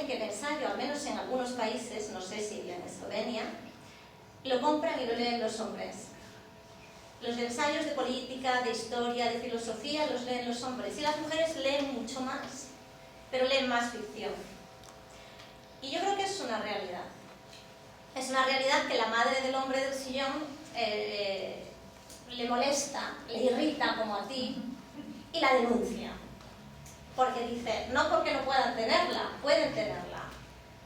que el ensayo, al menos en algunos países, no sé si en Eslovenia, lo compran y lo leen los hombres. Los ensayos de política, de historia, de filosofía los leen los hombres, y las mujeres leen mucho más, pero leen más ficción. Y yo creo que es una realidad. Es una realidad que la madre del hombre del sillón le molesta, le irrita como a ti, y la denuncia. Porque dice, no porque no puedan tenerla, pueden tenerla,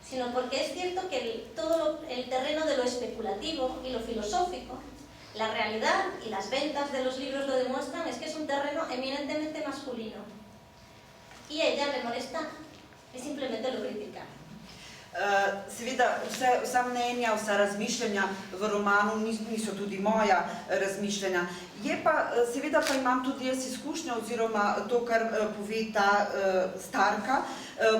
sino porque es cierto que todo el terreno de lo especulativo y lo filosófico, la realidad y las ventas de los libros lo demuestran, es que es un terreno eminentemente masculino. Y a ella le molesta y simplemente lo critica. Seveda, vsa mnenja, vsa razmišljanja v romanu niso tudi moja razmišljanja. Je pa, seveda pa imam tudi jaz izkušnjo oziroma to, kar pove ta Starka.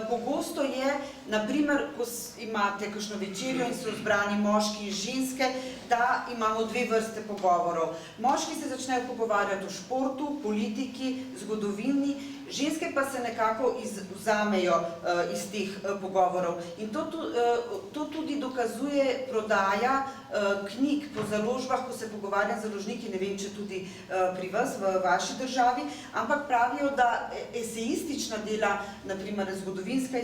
Pogosto je, naprimer, ko imate kakšno večerjo in so zbrani moški in ženske, da imamo dve vrste pogovorov. Moški se začnejo pogovarjati o športu, politiki, zgodovini, ženske pa se nekako vzamejo iz teh pogovorov. In to tudi dokazuje prodaja knjig po založbah, ko se pogovarjam z založniki, ne vem, če tudi pri vas, v vaši državi, ampak pravijo, da esejistična dela, naprimer zgodovinska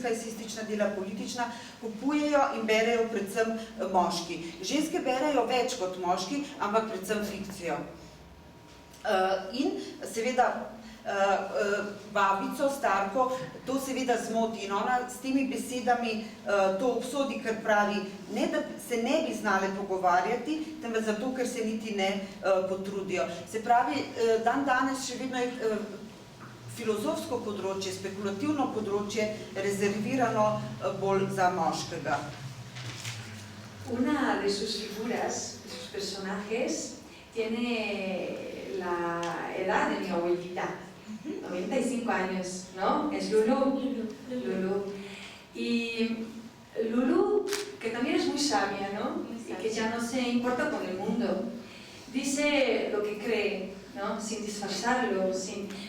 esejistična dela, politična, kupujejo in berejo predvsem moški. Ženske berejo več kot moški, ampak predvsem fikcijo. In seveda babico Starko to seveda zmoti in ona s temi besedami to obsodi, ker pravi, ne da se ne bi znale pogovarjati, temveč zato, ker se niti ne potrudijo. Se pravi, dan danes še vedno je filozofsko področje, spekulativno področje rezervirano bolj za moškega. Una de sus figuras, de sus personajes, tiene la edad de mi abuelita, 95 años, ¿no? Es Lulu. Y Lulu, que también es muy sabia, ¿no? Y que ya no se importa con el mundo. Dice lo que cree, ¿no? Sin disfrazarlo,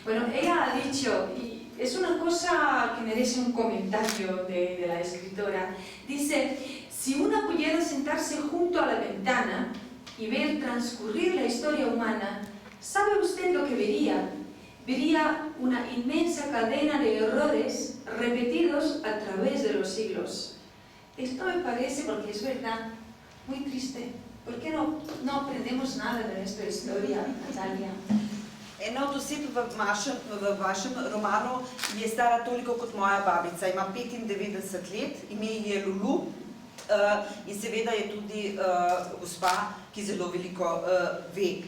Bueno, ella ha dicho, y es una cosa que merece un comentario de la escritora, dice, si una pudiera sentarse junto a la ventana y ver transcurrir la historia humana, ¿sabe usted lo que vería? Vería una inmensa cadena de errores repetidos a través de los siglos. Esto me parece, porque es verdad, muy triste. ¿Por qué no aprendemos nada de nuestra historia, Natalia? Ena od oseb v vašem romanu je stara toliko kot moja babica. Ima 95 let, ime je Lulu in seveda je tudi gospa, ki zelo veliko ve.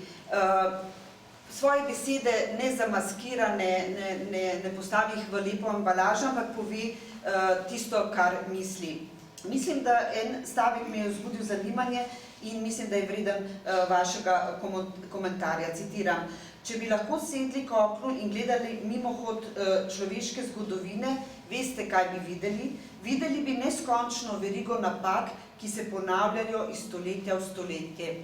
Svoje besede ne zamaskira, ne postavi jih v lepo embalažo, ampak pove tisto, kar misli. Mislim, da en stavek mi je vzbudil zanimanje in mislim, da je vreden vašega komentarja. Citiram, če bi lahko sedli k oknu in gledali mimohod človeške zgodovine, veste, kaj bi videli? Videli bi neskončno verigo napak, ki se ponavljajo iz stoletja v stoletje.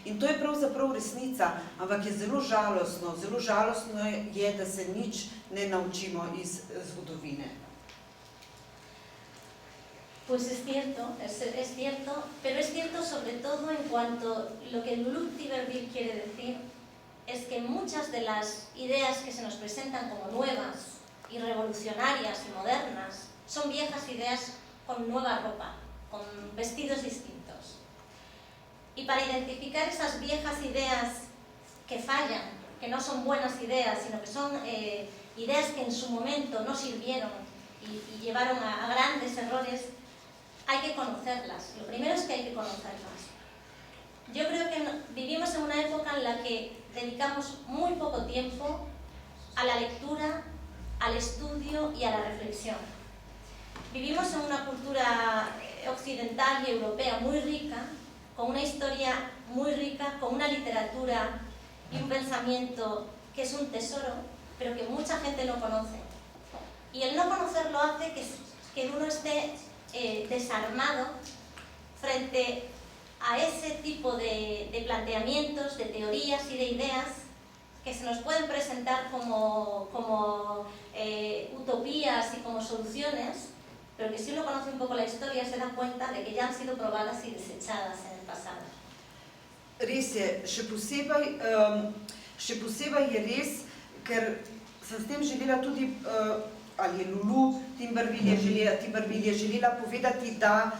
In to je pravzaprav resnica, ampak je zelo žalostno. Zelo žalostno je, da se nič ne naučimo iz zgodovine. Pues es cierto, pero es cierto sobre todo en cuanto lo que Lulu Tiberville quiere decir es que muchas de las ideas que se nos presentan como nuevas y revolucionarias y modernas son viejas ideas con nueva ropa, con vestidos distintos. Y para identificar esas viejas ideas que fallan, que no son buenas ideas, sino que son ideas que en su momento no sirvieron y llevaron a grandes errores, hay que conocerlas. Lo primero es que hay que conocerlas. Yo creo que vivimos en una época en la que dedicamos muy poco tiempo a la lectura, al estudio y a la reflexión. Vivimos en una cultura occidental y europea muy rica, con una historia muy rica, con una literatura y un pensamiento que es un tesoro, pero que mucha gente no conoce. Y el no conocerlo hace que uno esté desarmado frente a ese tipo de planteamientos, de teorías y de ideas que se nos pueden presentar como utopías y como soluciones, pero que si uno conoce un poco la historia se da cuenta de que ya han sido probadas y desechadas en el pasado. Res je, še posebej je res, ker sem s tem želela tudi, ali je Lulu Timberville je želela povedati, da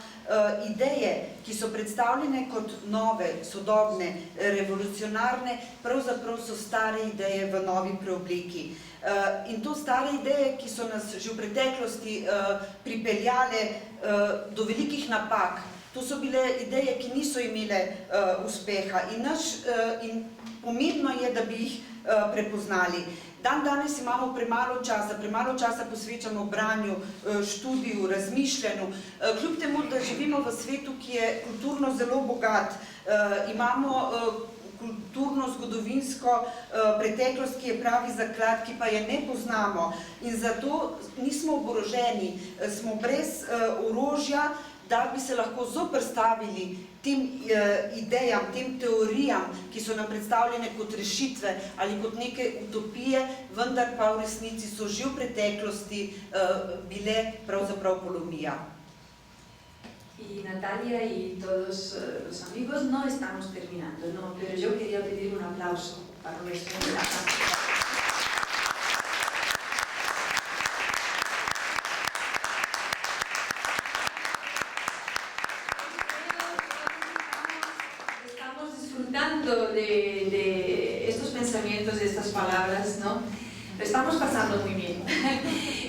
ideje, ki so predstavljene kot nove, sodobne, revolucionarne, pravzaprav so stare ideje v novi preobleki. In to stare ideje, ki so nas že v preteklosti pripeljale do velikih napak, to so bile ideje, ki niso imele uspeha in pomembno je, da bi jih prepoznali. Danes imamo premalo časa posvečamo branju, študiju, razmišljanju. Kljub temu, da živimo v svetu, ki je kulturno zelo bogat, imamo kulturno-zgodovinsko preteklost, ki je pravi zaklad, ki pa je ne poznamo. In zato nismo oboroženi, smo brez orožja, da bi se lahko zoperstavili tem idejam, tem teorijam, ki so nam predstavljene kot rešitve ali kot neke utopije, vendar pa v resnici so že v preteklosti bile pravzaprav polomija. Y Natalia y todos los amigos, no estamos terminando, no, pero yo quería pedir un aplauso para nuestra invitada. De estos pensamientos, de estas palabras, ¿no? Lo estamos pasando muy bien.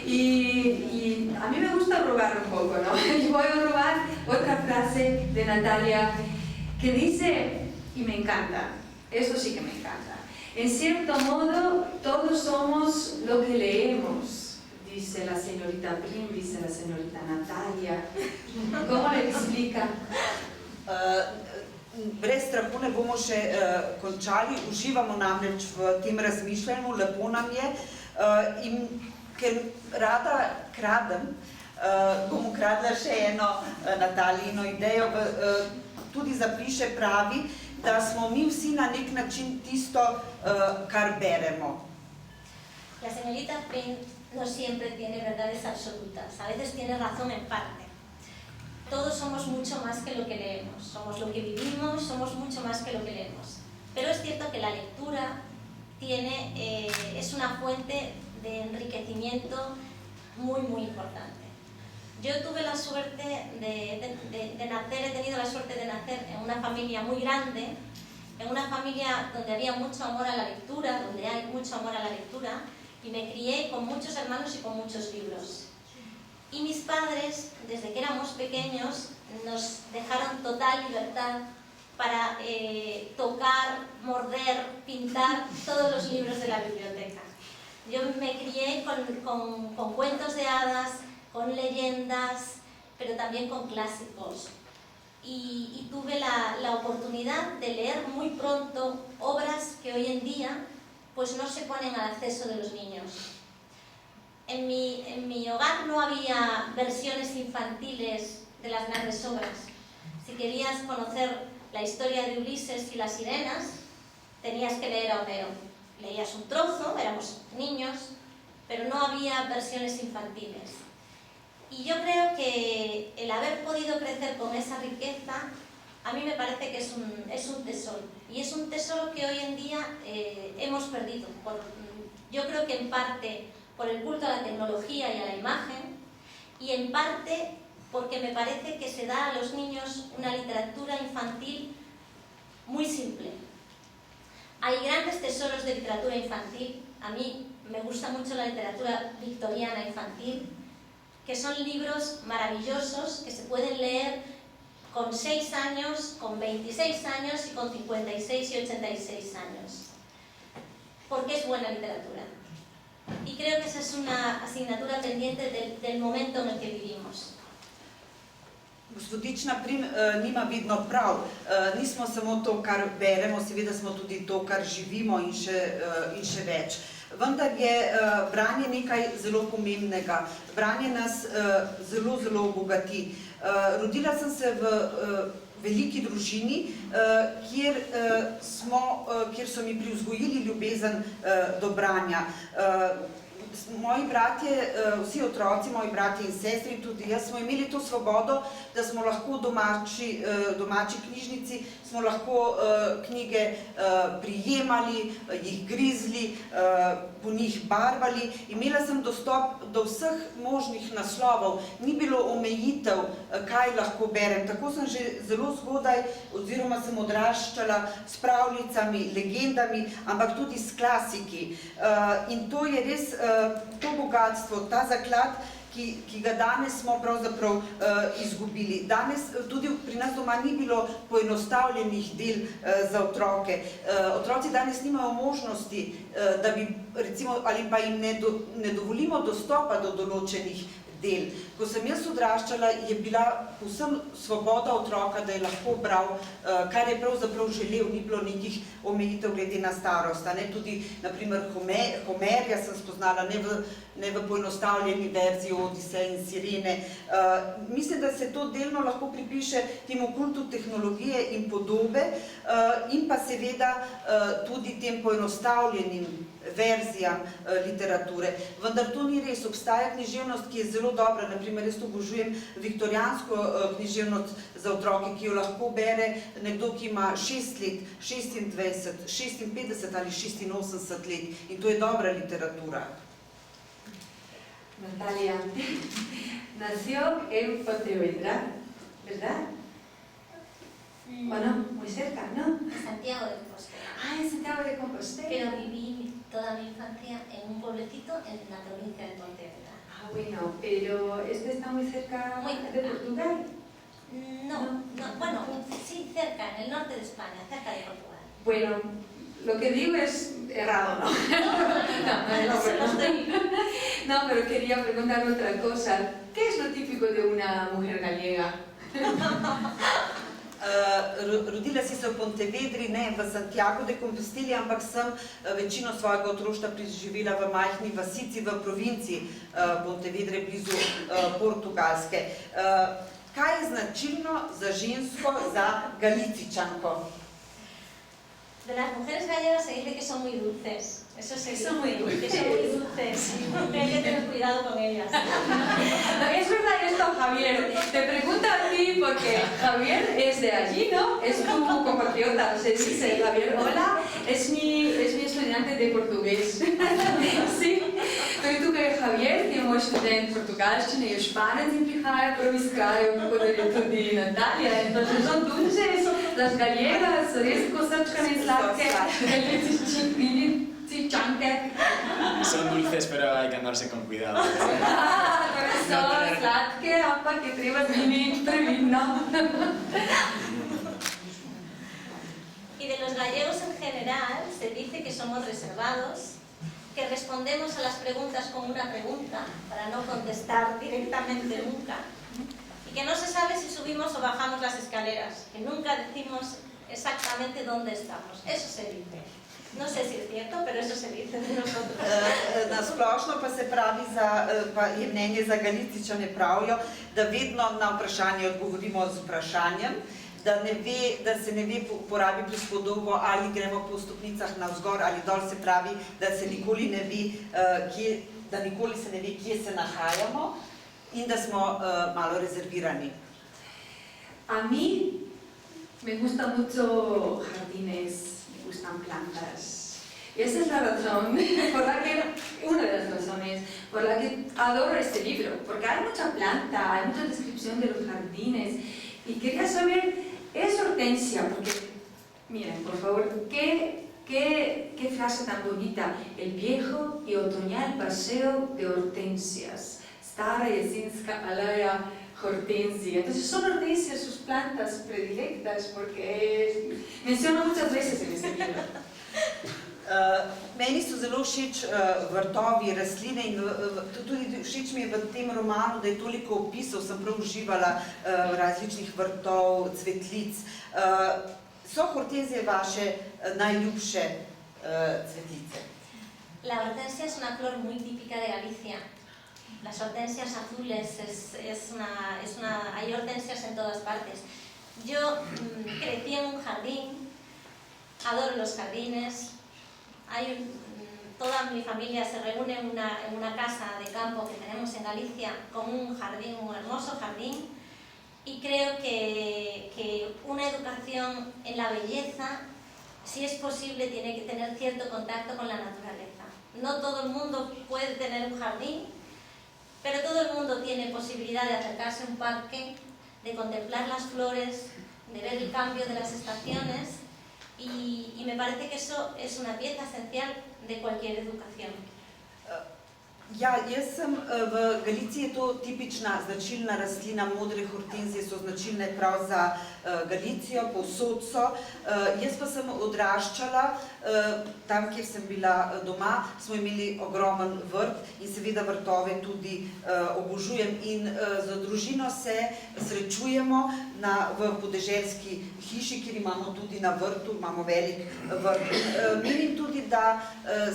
Y a mí me gusta robar un poco, ¿no? Y voy a robar otra frase de Natalia que dice, y me encanta, esto sí que me encanta, en cierto modo todos somos lo que leemos, dice la señorita Prim, dice la señorita Natalia. ¿Cómo le explica? Brez strahu ne bomo še končali, uživamo namreč v tem razmišljanju, lepo nam je in ker rada kradem, bom ukradla še eno Natalijino idejo, tudi zapiše, pravi, da smo mi vsi na nek način tisto, kar beremo. La señorita Prim no siempre tiene verdades absolutas, a veces tiene razón en parte. Todos somos mucho más que lo que leemos, somos lo que vivimos, somos mucho más que lo que leemos. Pero es cierto que la lectura es una fuente de enriquecimiento muy, muy importante. Yo tuve la suerte de nacer, he tenido la suerte de nacer en una familia muy grande, en una familia donde había mucho amor a la lectura, donde hay mucho amor a la lectura, y me crié con muchos hermanos y con muchos libros. Y mis padres, desde que éramos pequeños, nos dejaron total libertad para tocar, morder, pintar todos los libros de la biblioteca. Yo me crié con cuentos de hadas, con leyendas, pero también con clásicos. Y tuve la oportunidad de leer muy pronto obras que hoy en día pues no se ponen al acceso de los niños. En mi hogar no había versiones infantiles de las grandes obras. Si querías conocer la historia de Ulises y las sirenas, tenías que leer a Homero. Leías un trozo, éramos niños, pero no había versiones infantiles. Y yo creo que el haber podido crecer con esa riqueza, a mí me parece que es un tesoro. Y es un tesoro que hoy en día hemos perdido. Yo creo que en parte por el culto a la tecnología y a la imagen, y en parte porque me parece que se da a los niños una literatura infantil muy simple. Hay grandes tesoros de literatura infantil, a mí me gusta mucho la literatura victoriana infantil, que son libros maravillosos que se pueden leer con 6 años, con 26 años y con 56 y 86 años. Porque es buena literatura. Y creo que esa es una asignatura pendiente del momento en el que vivimos. Gospodična Prim nima vedno prav. Nismo samo to, kar beremo, seveda smo tudi to, kar živimo in še več. Vendar je branje nekaj zelo pomembnega. Branje nas zelo, zelo obogati. Rodila sem se v veliki družini, kjer so mi privzgojili ljubezen do branja. Moji bratje, vsi otroci, moji bratje in sestri, tudi jaz, smo imeli to svobodo, da smo lahko domači knjižnici, smo lahko knjige prijemali, jih grizli, po njih barvali. Imela sem dostop do vseh možnih naslovov, ni bilo omejitev, kaj lahko berem. Tako sem že zelo zgodaj, oziroma sem odraščala s pravljicami, legendami, ampak tudi s klasiki. In to je res to bogatstvo, ta zaklad, ki ga danes smo pravzaprav izgubili. Danes tudi pri nas doma ni bilo poenostavljenih del za otroke. Otroci danes nimajo možnosti, da bi, recimo, ali pa jim ne dovolimo dostopa do določenih del. Ko sem jaz odraščala, je bila povsem svoboda otroka, da je lahko bral, kar je pravzaprav želel, ni bilo nekih omejitev glede na starost. Tudi, naprimer, Homerja sem spoznala, ne v poenostavljeni verziji Odiseje in Sirene. Mislim, da se to delno lahko pripiše temu kultu tehnologije in podobe in pa seveda tudi tem poenostavljenim verzijam literature. Vendar to ni res. Obstaja književnost, ki je zelo dobra. Naprimer, jaz obožujem viktorijansko književnost za otroke, ki jo lahko bere nekdo, ki ima 6 let, 26, 56 ali 86 let. In to je dobra literatura. Natalia nació en Pontevedra, ¿verdad? Bueno, muy cerca, ¿no? En Santiago de Compostela. Ah, en Santiago de Compostela. Pero viví toda mi infancia en un pueblecito en la provincia de Pontevedra. Ah, bueno, pero ¿este está muy cerca de Portugal? No, bueno, sí, cerca, en el norte de España, cerca de Portugal. Bueno, lo que digo es errado, ¿no? No, pero quería preguntar otra cosa. ¿Qué es lo típico de una mujer gallega? Rodila si se v Pontevedri, ne v Santiago de Composteli, ampak sem večino svojega otroštva preživela v majhni vasici v provinciji Pontevedre, blizu Portugalske. Kaj je značilno za žensko, za Galicičanko? De las mujeres gallegas se dice que son muy dulces. Eso se dice. Son muy dulces. Que son muy dulces. Hay que tener cuidado con ellas. Es verdad esto, Javier. Te pregunto a ti porque Javier es de allí, ¿no? Es tu compatriota. Se dice, Javier, hola, es mi estudiante de portugués. Sí. Той тук е Хавиер, тя е мой студент португалщина и шпанец и приhaja prvo iz krajev, kot je tudi Natalija. In to že so dulces, las gallegas, res tako srčkane in sladke, galicičanke. Son dulces, pero hay que andarse con cuidado. Torej so sladke, ampak je treba z njimi previdno. Y de los gallegos en general se dice que somos reservados, que respondemos a las preguntas con una pregunta, para no contestar directamente nunca, y que no se sabe si subimos o bajamos las escaleras, que nunca decimos exactamente dónde estamos. Eso se dice. No sé si es cierto, pero eso se dice de nosotros. Na splošno pa se pravi, pa je mnenje za Galicičane pravijo, da vedno na vprašanje odgovorimo z vprašanjem, da se ne ve porabi prispodobo, ali gremo po stopnicah navzgor ali dol, se pravi, da se nikoli ne ve, kje se nahajamo in da smo malo rezervirani. A mí me gustan mucho jardines, me gustan plantas. Y esa es la razón por la que, una de las razones por la que adoro este libro, porque hay mucha planta, hay mucha descripción de los jardines. Y quería saber, es hortensia, porque, miren, por favor, qué frase tan bonita. El viejo y otoñal paseo de hortensias. Stara jesenska aleja hortensia. Entonces son hortensias sus plantas predilectas, porque menciono muchas veces en este libro. Meni so zelo všeč vrtovi, rastline in tudi všeč mi je v tem romanu, da je toliko opisov, sem prav uživala različnih vrtov, cvetlic. So hortenzije vaše najljubše cvetlice? La hortensia es una flor muy típica de Galicia. Las hortensias azules, hay hortensias en todas partes. Yo crecí en un jardín, adoro los jardines, toda mi familia se reúne en una casa de campo que tenemos en Galicia con un jardín, un hermoso jardín, y creo que una educación en la belleza, si es posible, tiene que tener cierto contacto con la naturaleza. No todo el mundo puede tener un jardín, pero todo el mundo tiene posibilidad de acercarse a un parque, de contemplar las flores, de ver el cambio de las estaciones, y me parece que eso es una pieza esencial de cualquier educación. Ja, jaz sem v Galiciji, je to tipična značilna rastlina, modre hortenzije so značilne prav za Galicijo, povsod so. Jaz pa sem odraščala, tam, kjer sem bila doma, smo imeli ogromen vrt in seveda vrtove tudi obožujem in z družino se srečujemo v podeželski hiši, kjer imamo tudi na vrtu, imamo velik vrt. Menim tudi, da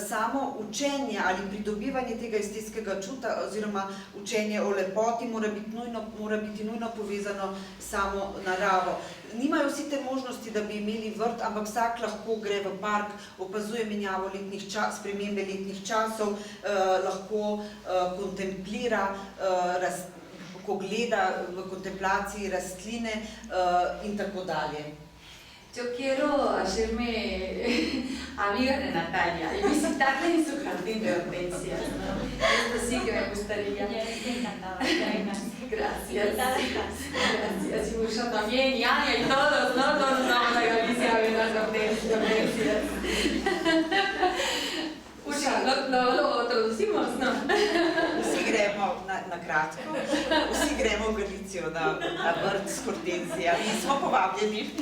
samo učenje ali pridobivanje tega estetskega čuta oziroma učenje o lepoti mora biti nujno povezano samo naravo. Nimajo vsi te možnosti, da bi imeli vrt, ampak vsak lahko gre v park, opazuje menjavo spremembe letnih časov, lahko kontemplira, ko gleda v kontemplaciji rastline in tako dalje. Yo quiero hacerme amiga de Natalia y visitarla en su jardín de hortensias, ¿no? Esto sí que me gustaría. Yo estoy encantada de que vengas. Gracias. Gracias. Y mucho también, y Anya y todos, ¿no? Todos vamos a Galicia a ver las hortensias. Lo traducimos, ¿no? Vsi gremo, na kratko, vsi gremo v Galicijo na vrt s hortenzijami in smo povabljeni.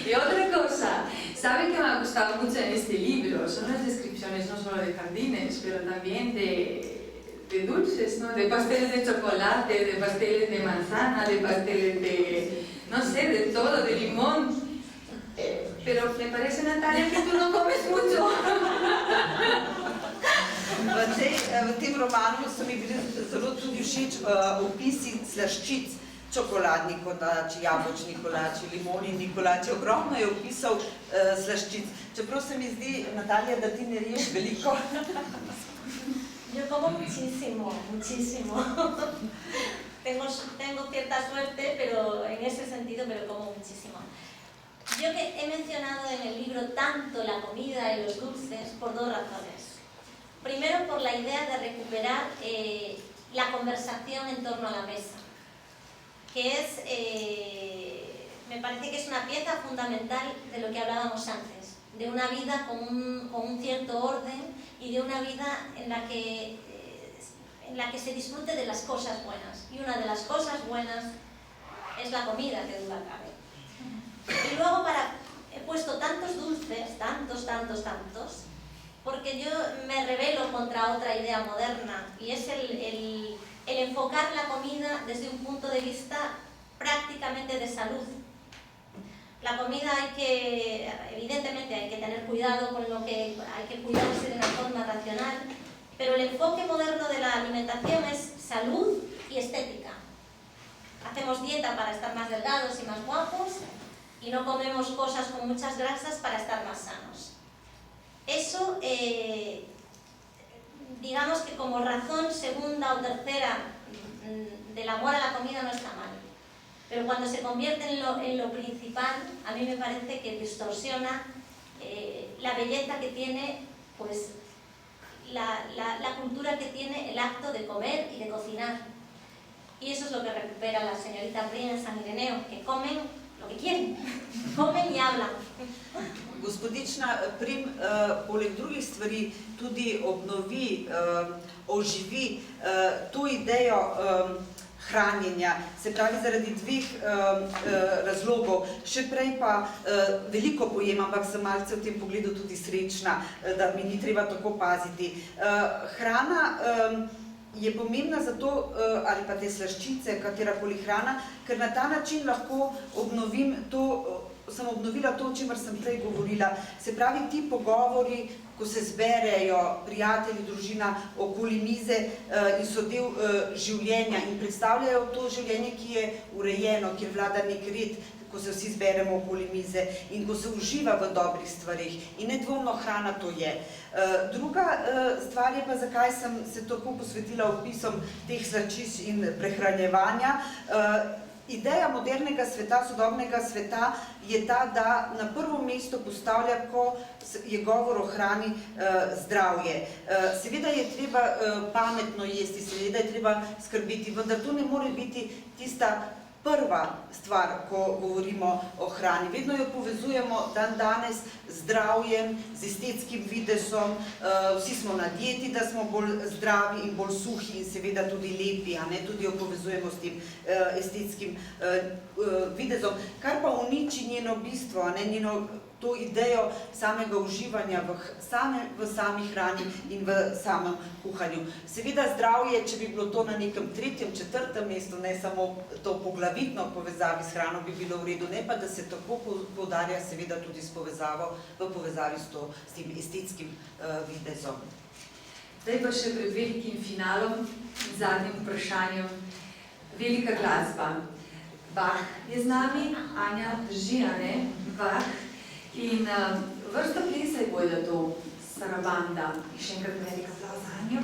Y otra cosa, ¿saben que me ha gustado mucho en este libro? Son las descripciones no solo de jardines, pero también de dulces, ¿no? De pasteles de chocolate, de pasteles de manzana, de pasteles de, no sé, de todo, de limón. Pero me parece, Natalia, que tú no comes mucho. V tem romanu so mi bili zelo tudi všeč opisi slaščic, čokoladni kolači, jabolčni kolači, limonini kolači, ogromno je opisal slaščic. Čeprav se mi zdi, Natalija, da ti ne ješ veliko. Yo como muchísimo, muchísimo. Tengo cierta suerte, pero en ese sentido, pero como muchísimo. Yo que he mencionado en el libro tanto la comida y los dulces por dos razones. Primero, por la idea de recuperar la conversación en torno a la mesa, que me parece que es una pieza fundamental de lo que hablábamos antes, de una vida con un cierto orden y de una vida en la que se disfrute de las cosas buenas. Y una de las cosas buenas es la comida, que duda cabe. Y luego he puesto tantos dulces, tantos, porque yo me rebelo contra otra idea moderna, y es el enfocar la comida desde un punto de vista prácticamente de salud. La comida evidentemente hay que tener cuidado con lo que hay que cuidarse de una forma racional, pero el enfoque moderno de la alimentación es salud y estética. Hacemos dieta para estar más delgados y más guapos, y no comemos cosas con muchas grasas para estar más sanos. Eso, digamos que como razón segunda o tercera del amor a la comida no está mal. Pero cuando se convierte en lo principal, a mí me parece que distorsiona la belleza que tiene, pues, la cultura que tiene el acto de comer y de cocinar. Y eso es lo que recupera la señorita Prim en San Ireneo, que comen lo que quieren, comen y hablan. Gospodična Prim poleg drugih stvari tudi obnovi, oživi to idejo hranjenja, se pravi zaradi dveh razlogov. Še prej pa veliko pojem, ampak sem malce v tem pogledu tudi srečna, da mi ni treba tako paziti. Hrana je pomembna zato, ali pa te slaščice, katerakoli hrana, ker na ta način lahko sem obnovila to, o čemer sem prej govorila. Se pravi, ti pogovori, ko se zberejo prijatelji, družina okoli mize in so del življenja in predstavljajo to življenje, ki je urejeno, kjer vlada nek red, ko se vsi zberemo okoli mize in ko se uživa v dobrih stvarih. In nedvomno hrana to je. Druga stvar je pa, zakaj sem se tako posvetila opisom teh slačic in prehranjevanja. Ideja modernega sveta, sodobnega sveta je ta, da na prvo mesto postavlja, ko je govor o hrani, zdravje. Seveda je treba pametno jesti, seveda je treba skrbeti, vendar to ne more biti tista prva stvar, ko govorimo o hrani. Vedno jo povezujemo danes z zdravjem, z estetskim videzom, vsi smo na dieti, da smo bolj zdravi in bolj suhi in seveda tudi lepi, a ne, tudi jo povezujemo s tem estetskim videzom, kar pa uniči njeno bistvo, a ne, njeno to idejo samega uživanja v sami hrani in v samem kuhanju. Seveda zdravje, če bi bilo to na nekem 3., 4. mestu, ne samo to poglavitno povezavi s hrano, bi bilo v redu, ne pa, da se tako poudarja seveda tudi v povezavi s tem estetskim videzom. Zdaj pa še pred velikim finalom in zadnjim vprašanjem. Velika glasba. Bach je z nami, Anja drži, a ne? Bach. In vrsto plesaj bojo to sarabanda. In še enkrat velik aplavz za Anjo.